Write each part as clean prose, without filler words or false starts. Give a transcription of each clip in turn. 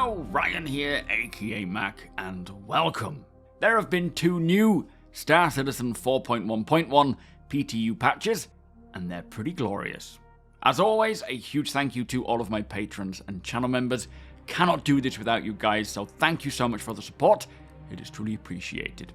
Hello, Ryan here, aka Mac, and welcome. There have been 2 new Star Citizen 4.1.1 PTU patches, and they're pretty glorious. As always, a huge thank you to all of my patrons and channel members. Cannot do this without you guys, so thank you so much for the support. It is truly appreciated.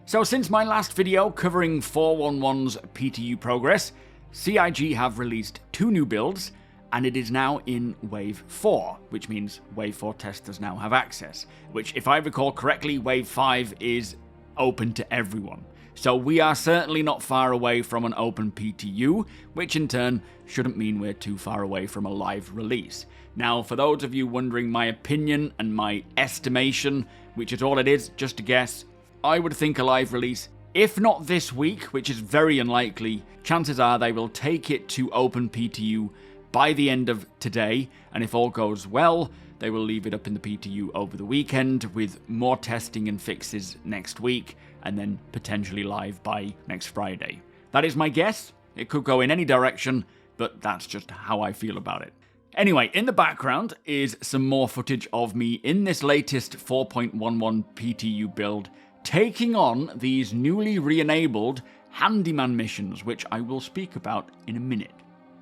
So since my last video covering 4.1.1's PTU progress, CIG have released 2 new builds, and it is now in Wave 4, which means Wave 4 testers now have access, which, if I recall correctly, Wave 5 is open to everyone. So we are certainly not far away from an open PTU, which in turn shouldn't mean we're too far away from a live release. Now, for those of you wondering my opinion and my estimation, which is all it is, just a guess, I would think a live release, if not this week, which is very unlikely, chances are they will take it to open PTU by the end of today, and if all goes well, they will leave it up in the PTU over the weekend with more testing and fixes next week, and then potentially live by next Friday. That is my guess. It could go in any direction, but that's just how I feel about it. Anyway, in the background is some more footage of me in this latest 4.11 PTU build, taking on these newly re-enabled Handyman missions, which I will speak about in a minute.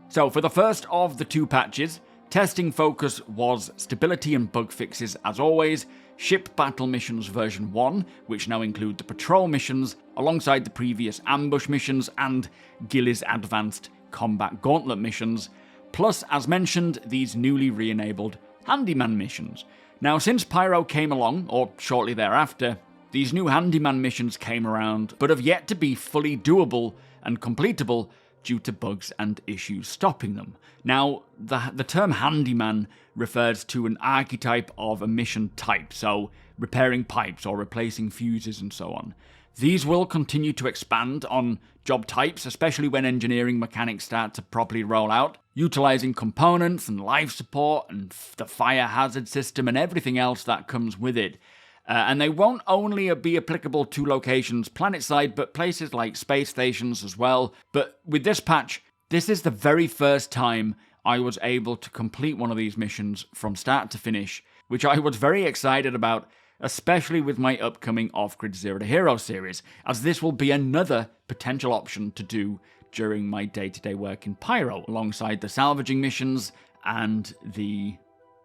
So for the first of the 2 patches, testing focus was stability and bug fixes as always, ship battle missions version 1, which now include the patrol missions, alongside the previous ambush missions and Gillies advanced combat gauntlet missions, plus, as mentioned, these newly re-enabled Handyman missions. Now, since Pyro came along, or shortly thereafter, these new Handyman missions came around, but have yet to be fully doable and completable due to bugs and issues stopping them. Now, the term Handyman refers to an archetype of a mission type, so repairing pipes or replacing fuses and so on. These will continue to expand on job types, especially when engineering mechanics start to properly roll out, utilizing components and life support and the fire hazard system and everything else that comes with it. And they won't only be applicable to locations planet-side, but places like space stations as well. But with this patch, this is the very first time I was able to complete one of these missions from start to finish, which I was very excited about, especially with my upcoming Off-Grid Zero to Hero series, as this will be another potential option to do during my day-to-day work in Pyro, alongside the salvaging missions and the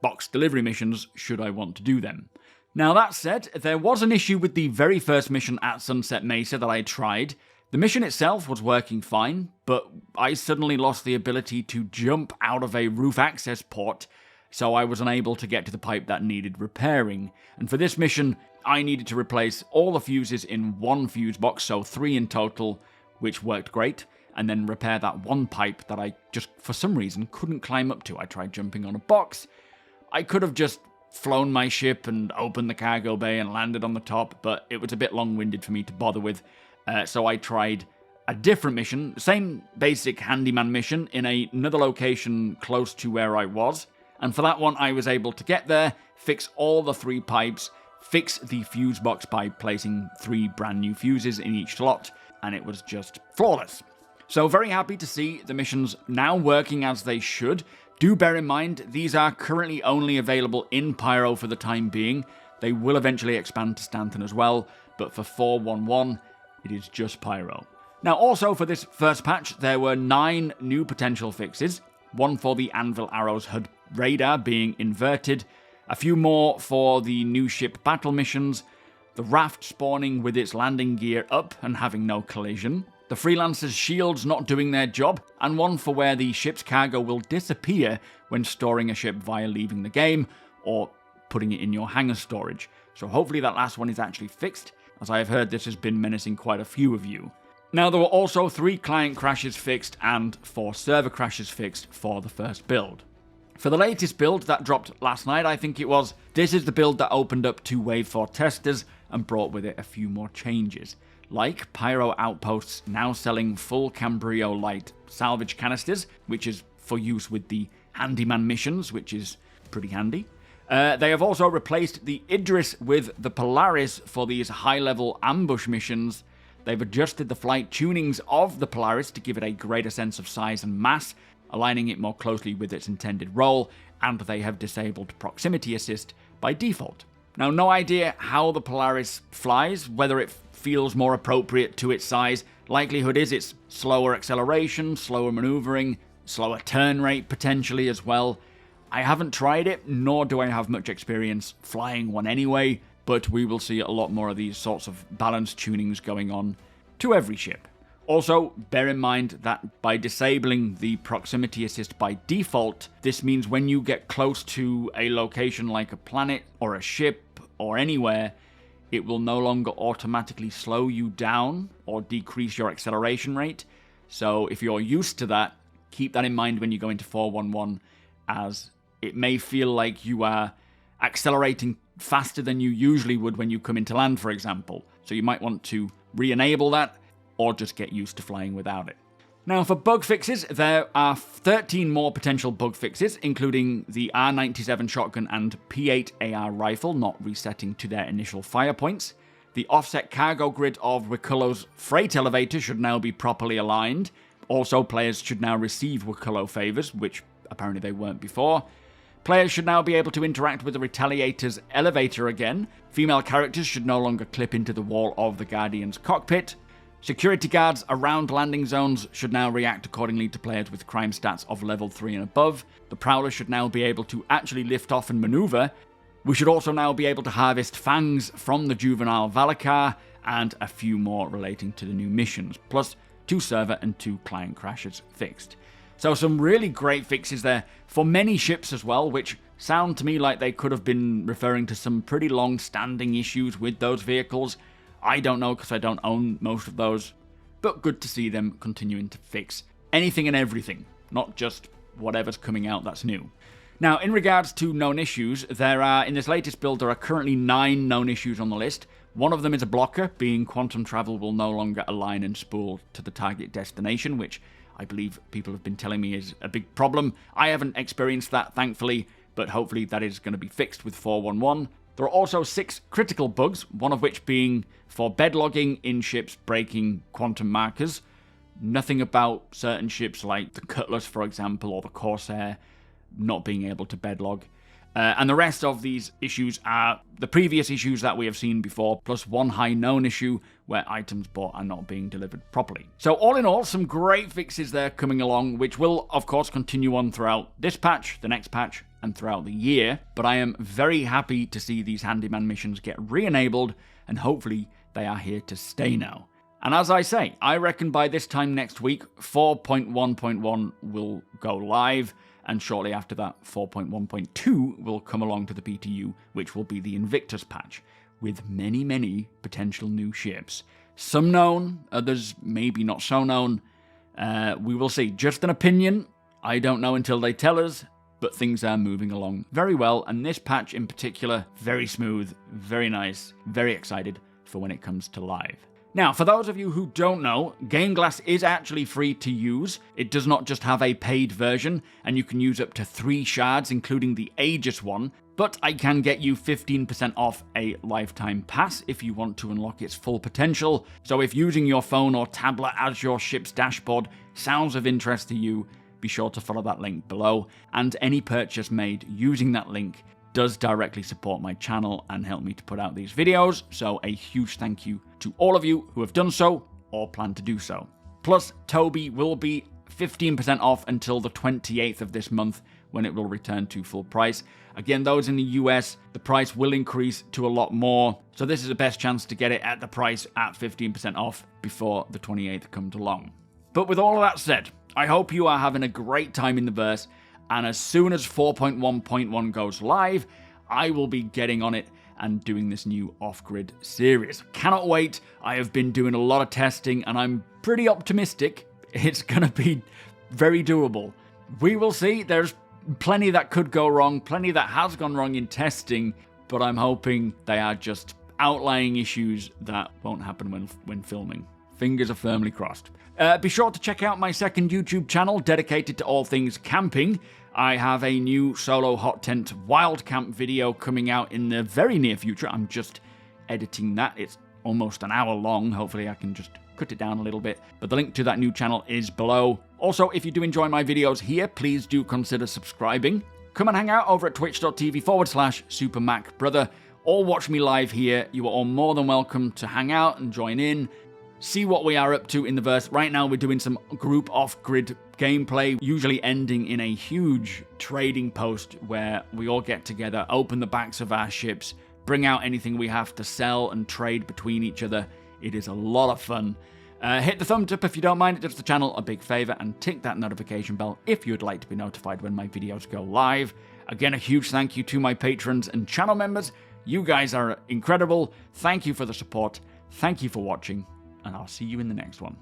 box delivery missions, should I want to do them. Now that said, there was an issue with the very first mission at Sunset Mesa that I tried. The mission itself was working fine, but I suddenly lost the ability to jump out of a roof access port, so I was unable to get to the pipe that needed repairing. And for this mission, I needed to replace all the fuses in one fuse box, so 3 in total, which worked great, and then repair that one pipe that I just, for some reason, couldn't climb up to. I tried jumping on a box. I could have just flown my ship and opened the cargo bay and landed on the top, but it was a bit long-winded for me to bother with, so I tried a different mission, same basic Handyman mission, in another location close to where I was, and for that one I was able to get there, fix all the 3 pipes, fix the fuse box by placing 3 brand new fuses in each slot, and it was just flawless. So very happy to see the missions now working as they should. Do bear in mind, these are currently only available in Pyro for the time being. They will eventually expand to Stanton as well, but for 4.1.1, it is just Pyro. Now also for this first patch, there were 9 new potential fixes, 1 for the Anvil Arrows HUD radar being inverted, a few more for the new ship battle missions, the raft spawning with its landing gear up and having no collision, the Freelancer's shields not doing their job, and 1 for where the ship's cargo will disappear when storing a ship via leaving the game, or putting it in your hangar storage. So hopefully that last one is actually fixed, as I have heard this has been menacing quite a few of you. Now there were also 3 client crashes fixed and 4 server crashes fixed for the first build. For the latest build that dropped last night, I think it was, this is the build that opened up to Wave 4 testers and brought with it a few more changes. Like Pyro Outposts now selling full Cambrio Light salvage canisters, which is for use with the Handyman missions, which is pretty handy. They have also replaced the Idris with the Polaris for these high-level ambush missions. They've adjusted the flight tunings of the Polaris to give it a greater sense of size and mass, aligning it more closely with its intended role, and they have disabled proximity assist by default. Now, no idea how the Polaris flies, whether it feels more appropriate to its size. Likelihood is it's slower acceleration, slower maneuvering, slower turn rate potentially as well. I haven't tried it, nor do I have much experience flying one anyway, but we will see a lot more of these sorts of balance tunings going on to every ship. Also, bear in mind that by disabling the proximity assist by default, this means when you get close to a location like a planet or a ship or anywhere, it will no longer automatically slow you down or decrease your acceleration rate. So if you're used to that, keep that in mind when you go into 411, as it may feel like you are accelerating faster than you usually would when you come into land, for example. So you might want to re-enable that, or just get used to flying without it. Now, for bug fixes, there are 13 more potential bug fixes, including the R97 shotgun and P8 AR rifle not resetting to their initial fire points. The offset cargo grid of Wakullo's freight elevator should now be properly aligned. Also, players should now receive Wakullo favors, which apparently they weren't before. Players should now be able to interact with the Retaliator's elevator again. Female characters should no longer clip into the wall of the Guardian's cockpit. Security guards around landing zones should now react accordingly to players with crime stats of level 3 and above. The Prowler should now be able to actually lift off and maneuver. We should also now be able to harvest fangs from the juvenile Valakar, and a few more relating to the new missions, plus 2 server and 2 client crashes fixed. So some really great fixes there for many ships as well, which sound to me like they could have been referring to some pretty long-standing issues with those vehicles. I don't know because I don't own most of those, but good to see them continuing to fix anything and everything, not just whatever's coming out that's new. Now, in regards to known issues, in this latest build, there are currently 9 known issues on the list. One of them is a blocker, being quantum travel will no longer align and spool to the target destination, which I believe people have been telling me is a big problem. I haven't experienced that, thankfully, but hopefully that is going to be fixed with 411. There are also 6 critical bugs, one of which being for bed logging in ships breaking quantum markers. Nothing about certain ships like the Cutlass, for example, or the Corsair not being able to bed log. And the rest of these issues are the previous issues that we have seen before, plus one high known issue where items bought are not being delivered properly. So all in all, some great fixes there coming along, which will of course continue on throughout this patch, the next patch, and throughout the year. But I am very happy to see these Handyman missions get re-enabled, and hopefully they are here to stay now. And as I say, I reckon by this time next week, 4.1.1 will go live, and shortly after that, 4.1.2 will come along to the PTU, which will be the Invictus patch, with many, many potential new ships. Some known, others maybe not so known. We will see. Just an opinion. I don't know until they tell us, but things are moving along very well, and this patch in particular, very smooth, very nice, very excited for when it comes to live. Now, for those of you who don't know, GameGlass is actually free to use. It does not just have a paid version, and you can use up to 3 shards, including the Aegis one, but I can get you 15% off a lifetime pass if you want to unlock its full potential. So if using your phone or tablet as your ship's dashboard sounds of interest to you, be sure to follow that link below, and any purchase made using that link does directly support my channel and help me to put out these videos, so a huge thank you to all of you who have done so or plan to do so. Plus, TOBII will be 15% off until the 28th of this month, when it will return to full price. Again, those in the US, the price will increase to a lot more, so this is the best chance to get it at the price at 15% off before the 28th comes along. But with all of that said, I hope you are having a great time in the verse, and as soon as 4.1.1 goes live, I will be getting on it and doing this new off-grid series. Cannot wait. I have been doing a lot of testing, and I'm pretty optimistic it's going to be very doable. We will see. There's plenty that could go wrong, plenty that has gone wrong in testing, but I'm hoping they are just outlying issues that won't happen when filming. Fingers are firmly crossed. Be sure to check out my second YouTube channel dedicated to all things camping. I have a new solo hot tent wild camp video coming out in the very near future. I'm just editing that. It's almost an hour long. Hopefully I can just cut it down a little bit. But the link to that new channel is below. Also, if you do enjoy my videos here, please do consider subscribing. come and hang out over at twitch.tv/SuperMacBrother, or watch me live here. You are all more than welcome to hang out and join in, see what we are up to in the verse. Right now we're doing some group off-grid gameplay, usually ending in a huge trading post where we all get together, open the backs of our ships, bring out anything we have to sell and trade between each other. It is a lot of fun. Hit the thumbs up if you don't mind, it does the channel a big favour, and tick that notification bell if you'd like to be notified when my videos go live. Again, a huge thank you to my patrons and channel members. You guys are incredible. Thank you for the support. Thank you for watching, and I'll see you in the next one.